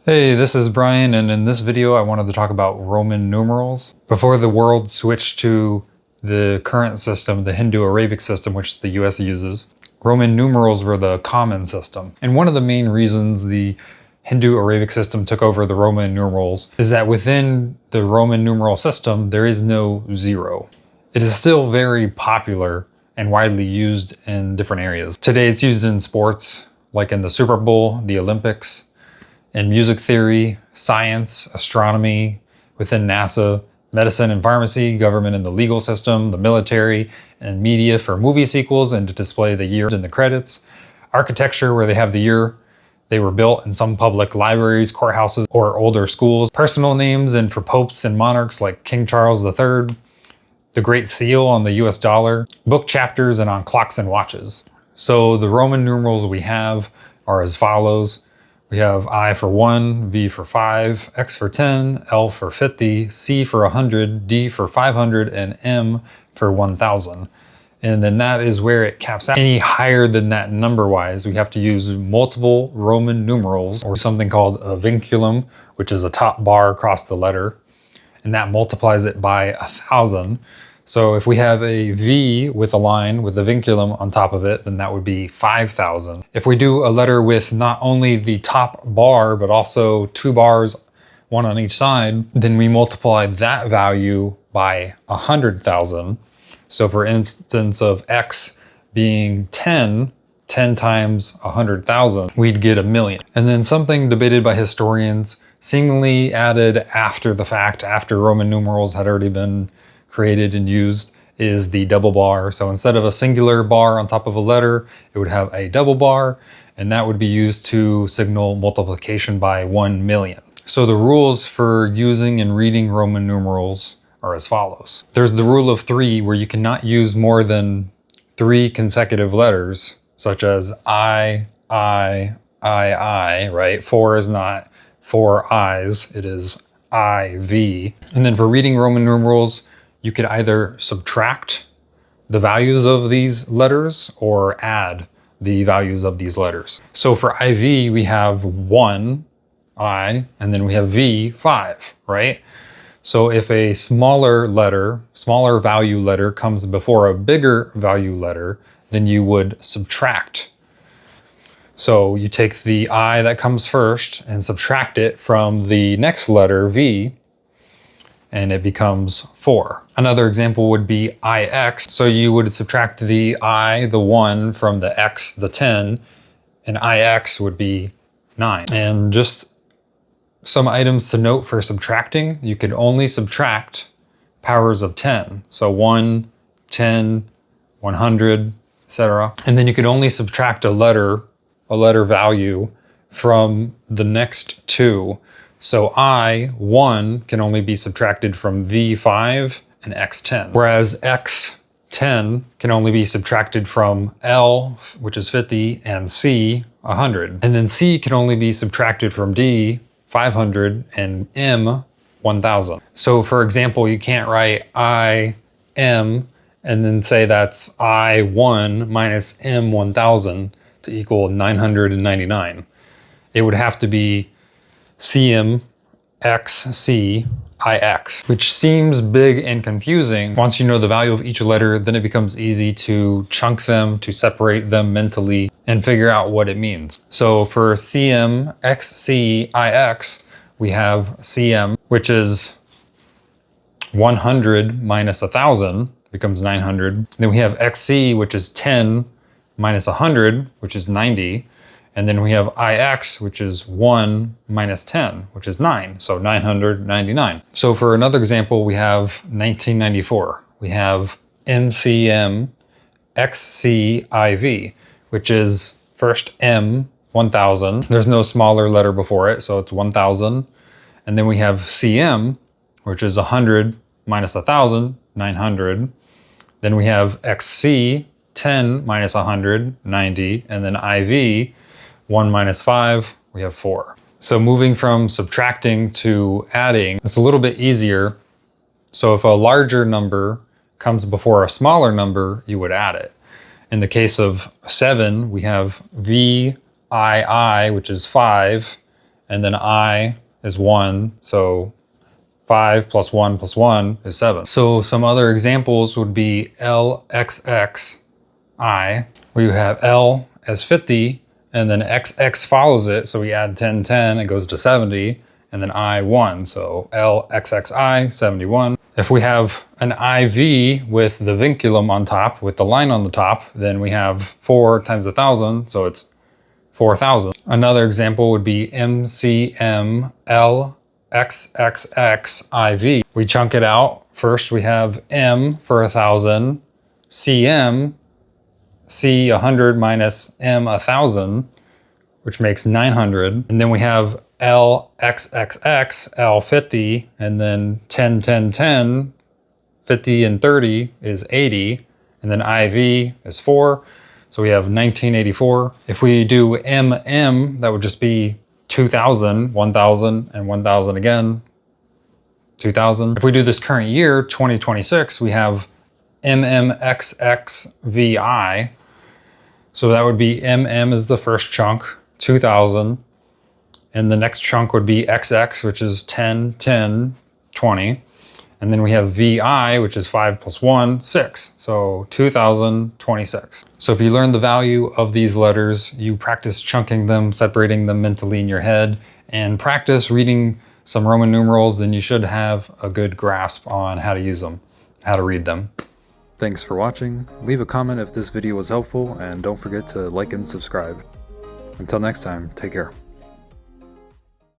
Hey, this is Brian, and in this video I wanted to talk about Roman numerals. Before the world switched to the current system, the Hindu-Arabic system, which the US uses, Roman numerals were the common system. And one of the main reasons the Hindu-Arabic system took over the Roman numerals is that within the Roman numeral system, there is no zero. It is still very popular and widely used in different areas. Today it's used in sports, like in the Super Bowl, the Olympics, in music theory, science, astronomy, within NASA, medicine and pharmacy, government and the legal system, the military, and media for movie sequels and to display the year in the credits, architecture where they have the year they were built in some public libraries, courthouses, or older schools, personal names and for popes and monarchs like King Charles III, the Great Seal on the US dollar, book chapters, and on clocks and watches. So the Roman numerals we have are as follows. We have I for 1, V for 5, X for 10, L for 50, C for 100, D for 500, and M for 1000. And then that is where it caps out. Any higher than that number-wise, we have to use multiple Roman numerals, or something called a vinculum, which is a top bar across the letter, and that multiplies it by 1000. So if we have a V with a line with a vinculum on top of it, then that would be 5000. If we do a letter with not only the top bar, but also 2 bars, one on each side, then we multiply that value by 100,000. So for instance of X being 10 times 100,000, we'd get 1,000,000. And then something debated by historians, seemingly added after the fact, after Roman numerals had already been created and used, is the double bar. So instead of a singular bar on top of a letter, it would have a double bar, and that would be used to signal multiplication by 1,000,000. So the rules for using and reading Roman numerals are as follows. There's the rule of 3, where you cannot use more than 3 consecutive letters, such as I, right? 4 is not 4 I's, it is IV. And then for reading Roman numerals, you could either subtract the values of these letters or add the values of these letters. So for IV, we have 1, I, and then we have V, 5, right? So if a smaller value letter comes before a bigger value letter, then you would subtract. So you take the I that comes first and subtract it from the next letter, V, and it becomes 4. Another example would be IX. So you would subtract the I, the 1, from the X, the 10, and IX would be 9. And just some items to note for subtracting, you could only subtract powers of 10. So 1, 10, 100, etc. And then you could only subtract a letter value from the next 2. So I1 can only be subtracted from V5 and X10, whereas X10 can only be subtracted from L, which is 50, and C, 100. And then C can only be subtracted from D, 500, and M, 1000. So for example, you can't write IM and then say that's I1 minus M 1000 to equal 999. It would have to be CM, XC, IX, which seems big and confusing. Once you know the value of each letter, then it becomes easy to chunk them, to separate them mentally, and figure out what it means. So for CM, XC, IX, we have CM, which is 100 minus 1000, becomes 900. Then we have XC, which is 10 minus 100, which is 90. And then we have IX, which is 1 minus 10, which is 9, so 999. So for another example, we have 1994. We have MCM XCIV, which is first M, 1000. There's no smaller letter before it, so it's 1000. And then we have CM, which is 100 minus 1000, 900. Then we have XC, 10 minus 100, 90. And then IV, 1 minus 5, we have 4. So moving from subtracting to adding, it's a little bit easier. So if a larger number comes before a smaller number, you would add it. In the case of 7, we have VII, which is 5, and then I is 1, so 5 plus 1 plus 1 is 7. So some other examples would be LXXI, where you have L as 50, and then XX follows it, so we add 10, 10, it goes to 70, and then I 1, so LXXI, 71. If we have an IV with the vinculum on top, with the line on the top, then we have 4 times 1,000, so it's 4,000. Another example would be MCMLXXXIV. We chunk it out. First we have M for 1,000, CM, C 100 minus M 1,000, which makes 900. And then we have LXXX, L 50, and then 10, 10, 10, 50 and 30 is 80, and then IV is 4. So we have 1984. If we do MM, that would just be 2,000, 1,000, and 1,000 again, 2,000. If we do this current year, 2026, we have MMXXVI. So that would be MM is the first chunk, 2,000. And the next chunk would be XX, which is 10, 10, 20. And then we have VI, which is 5 plus 1, 6. So 2026. So if you learn the value of these letters, you practice chunking them, separating them mentally in your head, and practice reading some Roman numerals, then you should have a good grasp on how to use them, how to read them. Thanks for watching. Leave a comment if this video was helpful, and don't forget to like and subscribe. Until next time, take care.